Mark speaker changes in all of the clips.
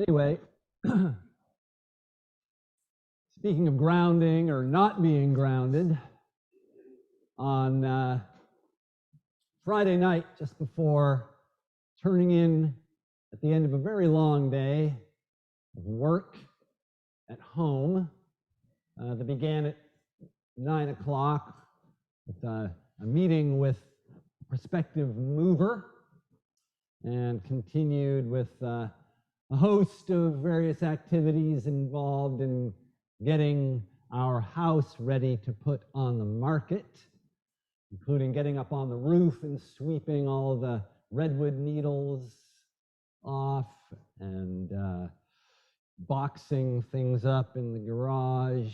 Speaker 1: Anyway, speaking of grounding or not being grounded, on Friday night, just before turning in at the end of a very long day of work at home that began at 9 o'clock with a meeting with a prospective mover and continued with a host of various activities involved in getting our house ready to put on the market, including getting up on the roof and sweeping all the redwood needles off and boxing things up in the garage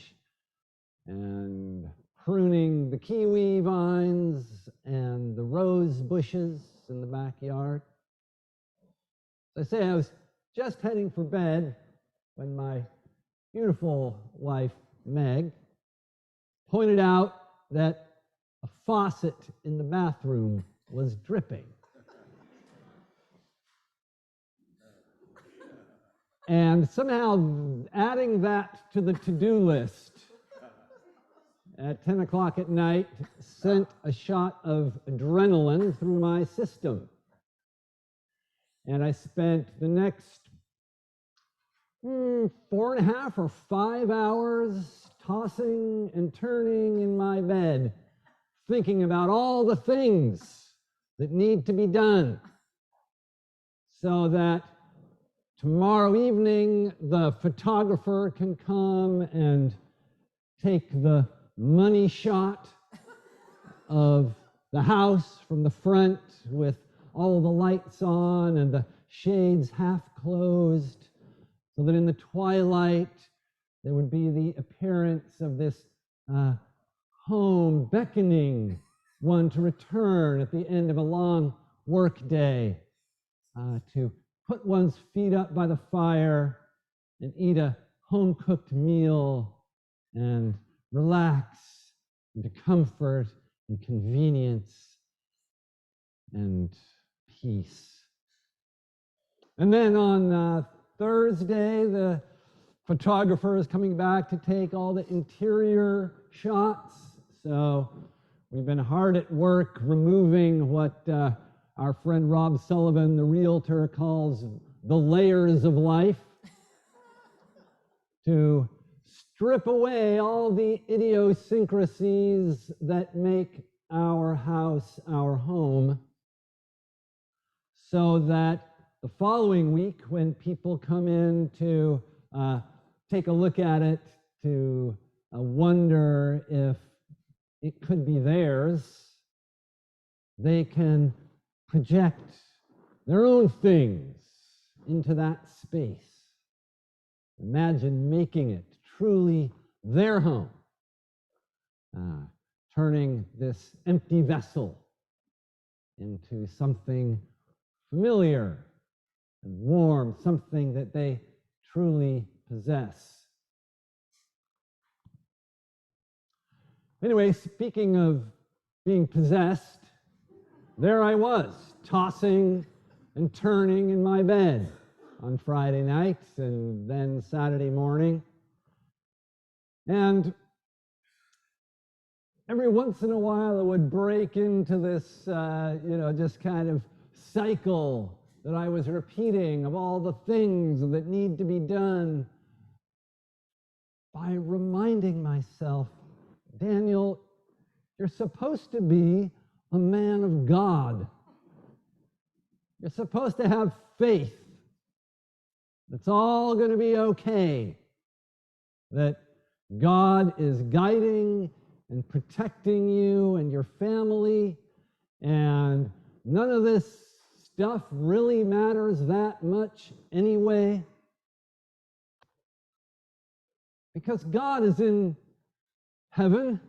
Speaker 1: and pruning the kiwi vines and the rose bushes in the backyard. As I say, I was just heading for bed when my beautiful wife, Meg, pointed out that a faucet in the bathroom was dripping. And somehow adding that to the to-do list at 10 o'clock at night sent a shot of adrenaline through my system. And I spent the next 4.5 or 5 hours tossing and turning in my bed, thinking about all the things that need to be done so that tomorrow evening the photographer can come and take the money shot of the house from the front with all the lights on and the shades half closed, so that in the twilight there would be the appearance of this home beckoning one to return at the end of a long work day, to put one's feet up by the fire and eat a home-cooked meal and relax into comfort and convenience and peace. And then on Thursday, the photographer is coming back to take all the interior shots. So we've been hard at work removing what our friend Rob Sullivan, the realtor, calls the layers of life, to strip away all the idiosyncrasies that make our house our home, so that the following week, when people come in to take a look at it, to wonder if it could be theirs, they can project their own things into that space. Imagine making it truly their home, turning this empty vessel into something familiar and warm, something that they truly possess. Anyway, speaking of being possessed, there I was, tossing and turning in my bed on Friday night and then Saturday morning. And every once in a while, I would break into this, just kind of cycle that I was repeating of all the things that need to be done, by reminding myself, Daniel, you're supposed to be a man of God. You're supposed to have faith. It's all going to be okay. That God is guiding and protecting you and your family, and none of this stuff really matters that much anyway, because God is in heaven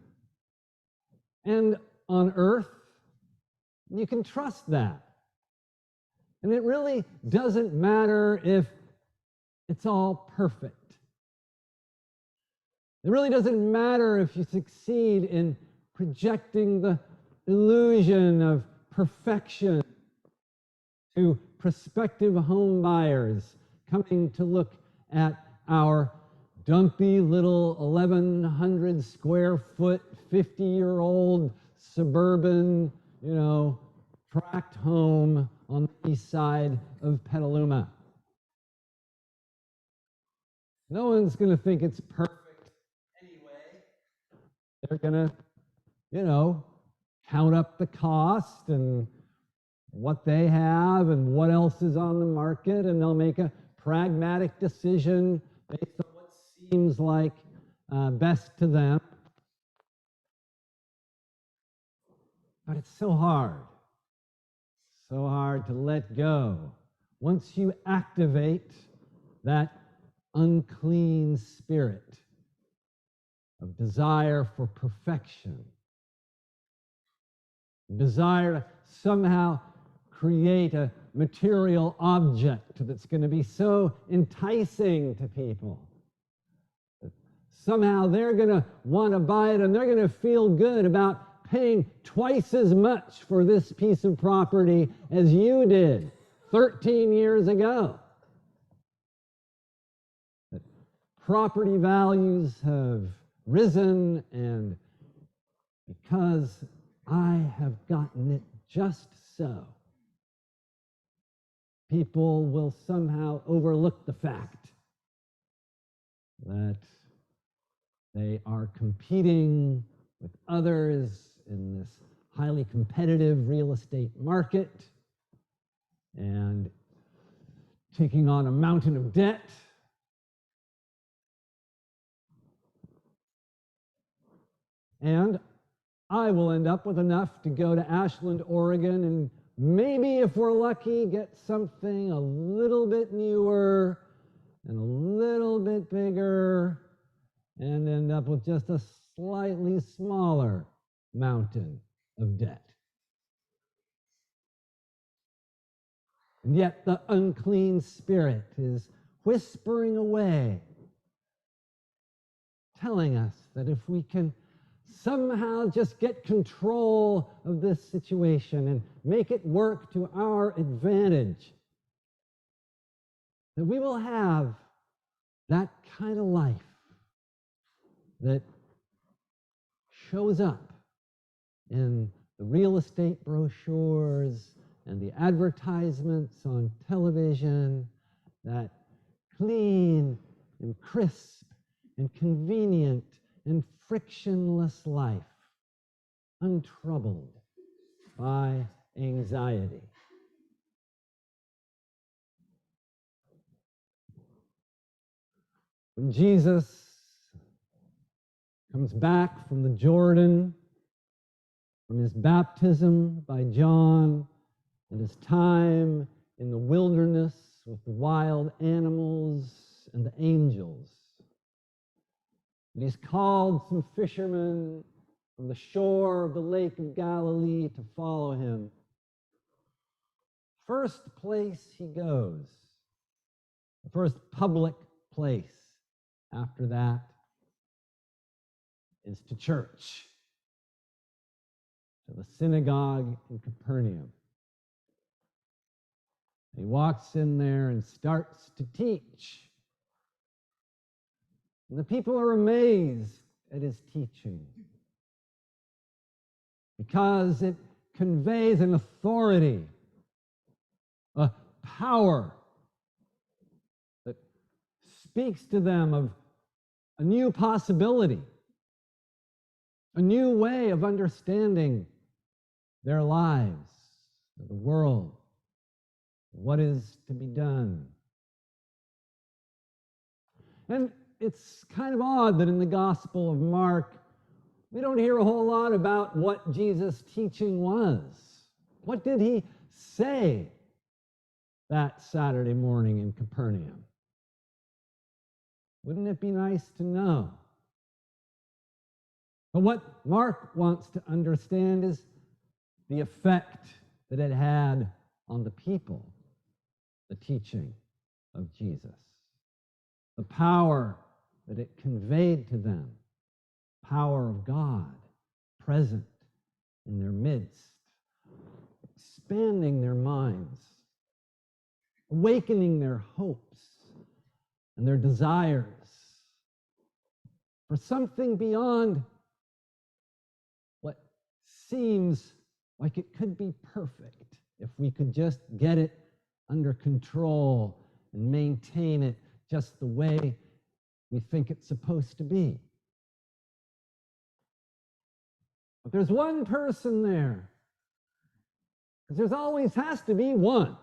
Speaker 1: and on earth. You can trust that. And it really doesn't matter if it's all perfect. It really doesn't matter if you succeed in projecting the illusion of perfection to prospective home buyers, coming to look at our dumpy little 1,100 square foot, 50-year-old suburban, tract home on the east side of Petaluma. No one's going to think it's perfect anyway. They're going to, count up the cost and what they have and what else is on the market, and they'll make a pragmatic decision based on what seems like best to them. But it's so hard to let go. Once you activate that unclean spirit of desire for perfection, desire to somehow create a material object that's going to be so enticing to people that somehow they're going to want to buy it, and they're going to feel good about paying twice as much for this piece of property as you did 13 years ago. That property values have risen, and because I have gotten it just so, people will somehow overlook the fact that they are competing with others in this highly competitive real estate market and taking on a mountain of debt. And I will end up with enough to go to Ashland, Oregon, and maybe, if we're lucky, get something a little bit newer and a little bit bigger, and end up with just a slightly smaller mountain of debt. And yet the unclean spirit is whispering away, telling us that if we can somehow just get control of this situation and make it work to our advantage, that we will have that kind of life that shows up in the real estate brochures and the advertisements on television, that clean and crisp and convenient and frictionless life, untroubled by anxiety. When Jesus comes back from the Jordan, from his baptism by John, and his time in the wilderness with the wild animals and the angels, and he's called some fishermen from the shore of the Lake of Galilee to follow him. First place he goes, the first public place after that, is to church, to the synagogue in Capernaum. He walks in there and starts to teach. And the people are amazed at his teaching because it conveys an authority, a power that speaks to them of a new possibility, a new way of understanding their lives, the world, what is to be done. And it's kind of odd that in the Gospel of Mark, we don't hear a whole lot about what Jesus' teaching was. What did he say that Saturday morning in Capernaum? Wouldn't it be nice to know? But what Mark wants to understand is the effect that it had on the people, the teaching of Jesus, the power that it conveyed to them, power of God present in their midst, expanding their minds, awakening their hopes, and their desires for something beyond what seems like it could be perfect if we could just get it under control and maintain it just the way we think it's supposed to be. But there's one person there, because there's always has to be one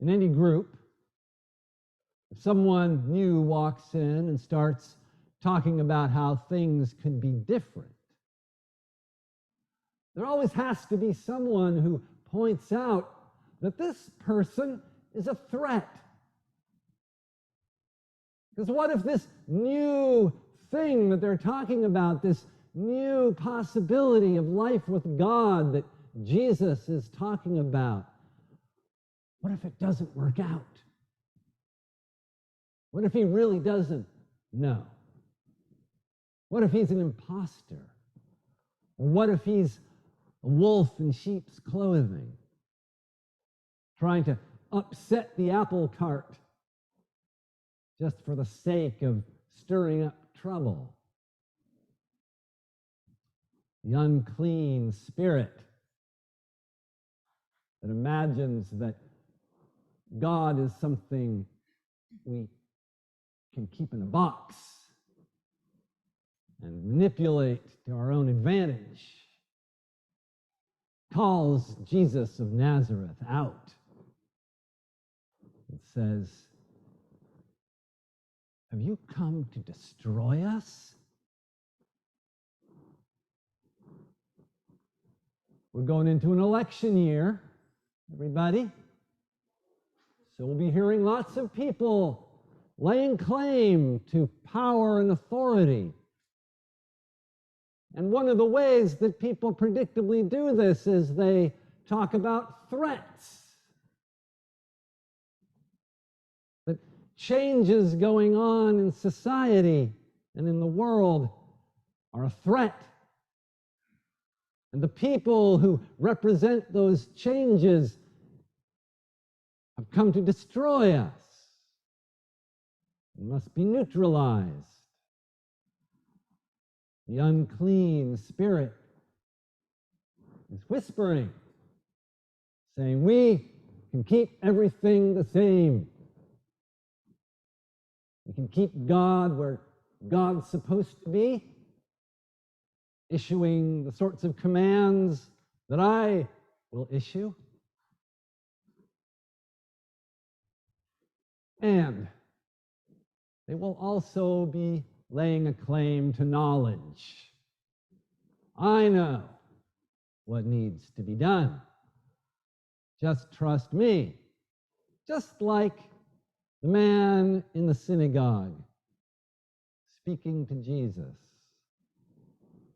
Speaker 1: in any group. If someone new walks in and starts talking about how things could be different, there always has to be someone who points out that this person is a threat. Because what if this new thing that they're talking about, this new possibility of life with God that Jesus is talking about, what if it doesn't work out? What if he really doesn't know? What if he's an imposter? Or what if he's a wolf in sheep's clothing, trying to upset the apple cart just for the sake of stirring up trouble? The unclean spirit that imagines that God is something we can keep in a box and manipulate to our own advantage, calls Jesus of Nazareth out and says, "Have you come to destroy us?" We're going into an election year, everybody. So we'll be hearing lots of people laying claim to power and authority. And one of the ways that people predictably do this is they talk about threats. That changes going on in society and in the world are a threat. And the people who represent those changes have come to destroy us. It must be neutralized. The unclean spirit is whispering, saying, we can keep everything the same. We can keep God where God's supposed to be, issuing the sorts of commands that I will issue. And they will also be laying a claim to knowledge. I know what needs to be done. Just trust me. Just like the man in the synagogue speaking to Jesus.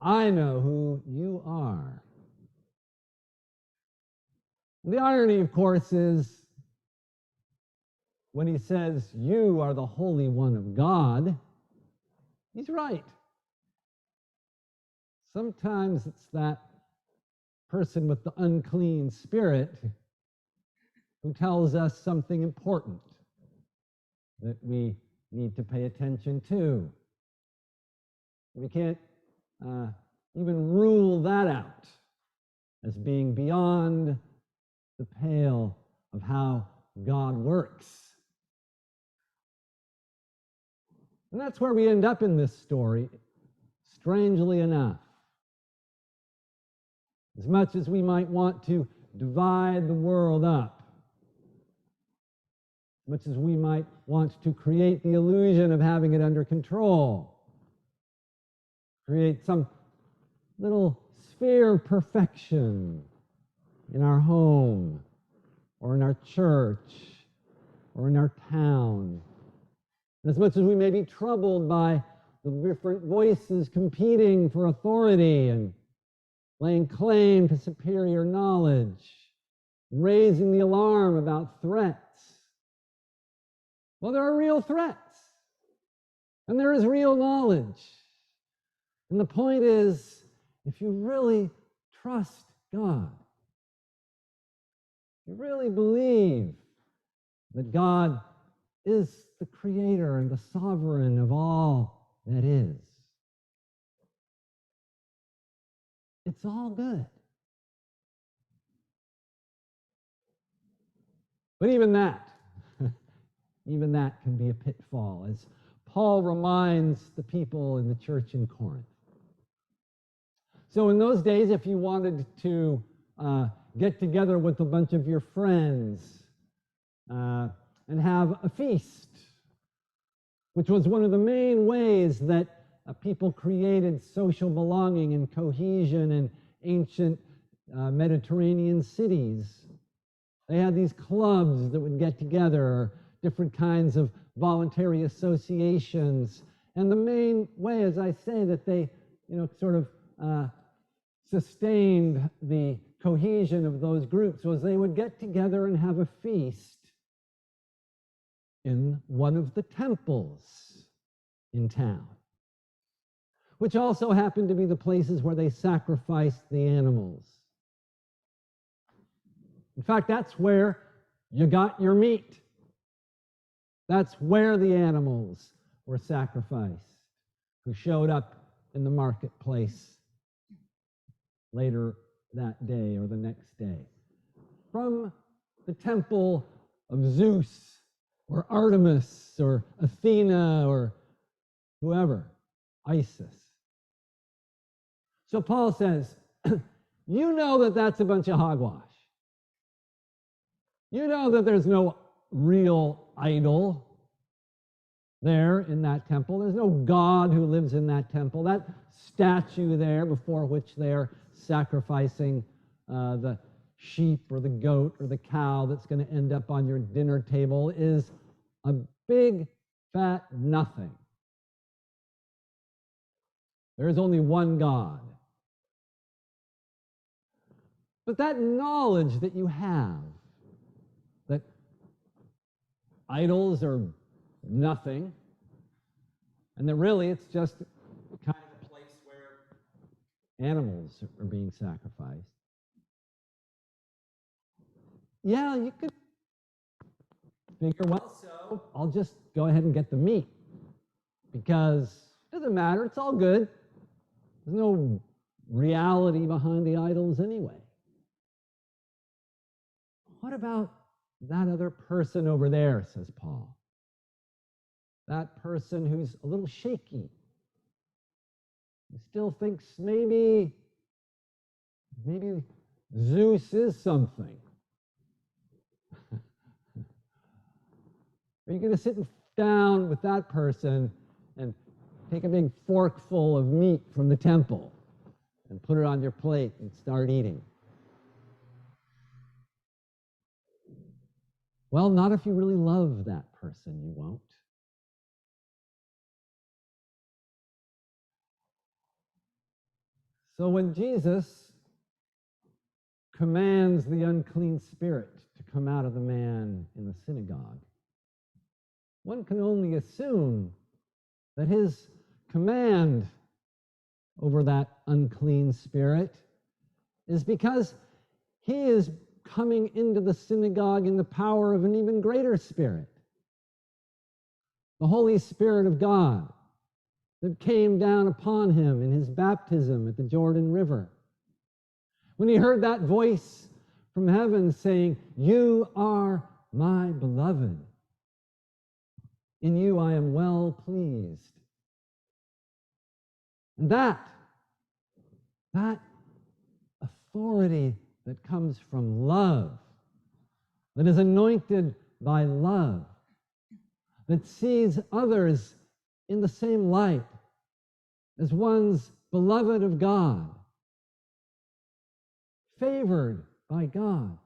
Speaker 1: I know who you are. And the irony, of course, is when he says, you are the Holy One of God, he's right. Sometimes it's that person with the unclean spirit who tells us something important that we need to pay attention to. We can't even rule that out as being beyond the pale of how God works. And that's where we end up in this story, strangely enough. As much as we might want to divide the world up, as much as we might want to create the illusion of having it under control, create some little sphere of perfection in our home, or in our church, or in our town. As much as we may be troubled by the different voices competing for authority and laying claim to superior knowledge, raising the alarm about threats. Well, there are real threats, and there is real knowledge. And the point is, if you really trust God, you really believe that God is the creator and the sovereign of all that is. It's all good. But even that can be a pitfall, as Paul reminds the people in the church in Corinth. So in those days, if you wanted to get together with a bunch of your friends and have a feast, which was one of the main ways that people created social belonging and cohesion in ancient Mediterranean cities. They had these clubs that would get together, or different kinds of voluntary associations. And the main way, as I say, that they, sort of sustained the cohesion of those groups was they would get together and have a feast in one of the temples in town, which also happened to be the places where they sacrificed the animals. In fact, that's where you got your meat. That's where the animals were sacrificed, who showed up in the marketplace later that day or the next day. From the temple of Zeus or Artemis or Athena or whoever, Isis. So Paul says, you know that that's a bunch of hogwash. You know that there's no real idol there in that temple. There's no God who lives in that temple. That statue there before which they're sacrificing the sheep or the goat or the cow that's going to end up on your dinner table is a big, fat nothing. There is only one God. But that knowledge that you have, that idols are nothing, and that really it's just kind of a place where animals are being sacrificed. Yeah, you could figure, well, so I'll just go ahead and get the meat, because it doesn't matter, it's all good. There's no reality behind the idols anyway. What about that other person over there, says Paul? That person who's a little shaky, who still thinks maybe Zeus is something. Are you going to sit down with that person and take a big forkful of meat from the temple and put it on your plate and start eating? Well, not if you really love that person, you won't. So when Jesus commands the unclean spirit to come out of the man in the synagogue, one can only assume that his command over that unclean spirit is because he is coming into the synagogue in the power of an even greater spirit, the Holy Spirit of God that came down upon him in his baptism at the Jordan River. When he heard that voice from heaven saying, "You are my beloved. In you I am well pleased." And that authority that comes from love, that is anointed by love, that sees others in the same light as one's beloved of God, favored by God,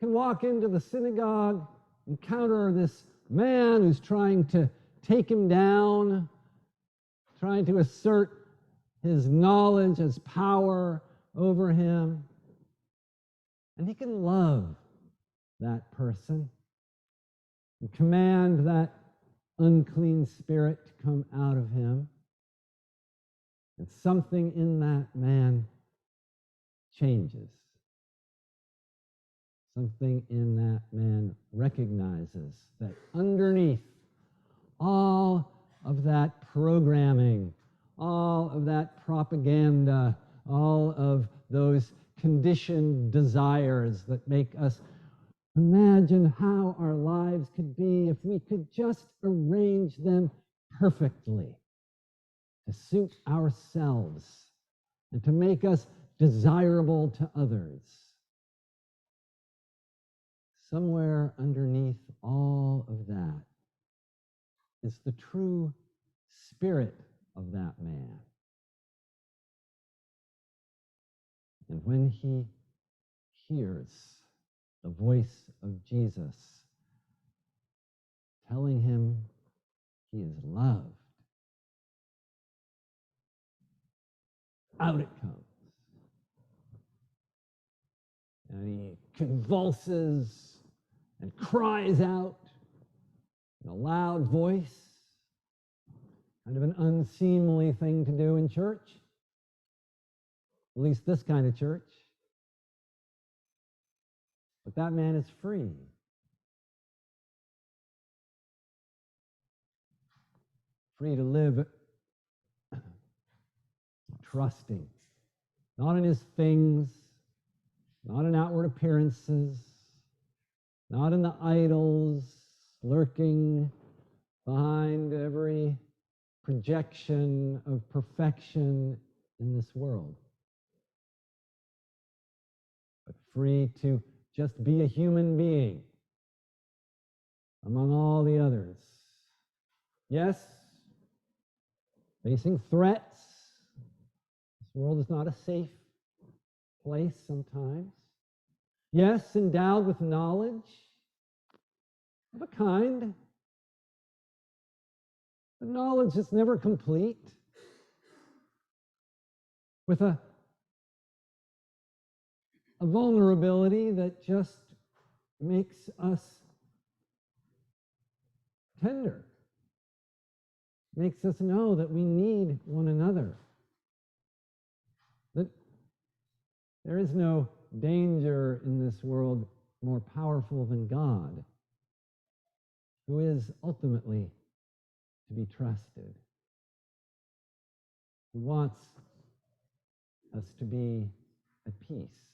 Speaker 1: can walk into the synagogue, encounter this man who's trying to take him down, trying to assert his knowledge, his power over him, and he can love that person and command that unclean spirit to come out of him. And something in that man changes. Something in that man recognizes that underneath all of that programming, all of that propaganda, all of those conditioned desires that make us imagine how our lives could be if we could just arrange them perfectly to suit ourselves and to make us desirable to others. Somewhere underneath all of that is the true spirit of that man. And when he hears the voice of Jesus telling him he is loved, out it comes. And he convulses and cries out in a loud voice, kind of an unseemly thing to do in church, at least this kind of church. But that man is free. Free to live trusting, not in his things, not in outward appearances, not in the idols lurking behind every projection of perfection in this world, but free to just be a human being among all the others. Yes, facing threats. This world is not a safe place sometimes. Yes, endowed with knowledge of a kind, but knowledge is never complete. With a vulnerability that just makes us tender, makes us know that we need one another, that there is no danger in this world more powerful than God, who is ultimately to be trusted, who wants us to be at peace.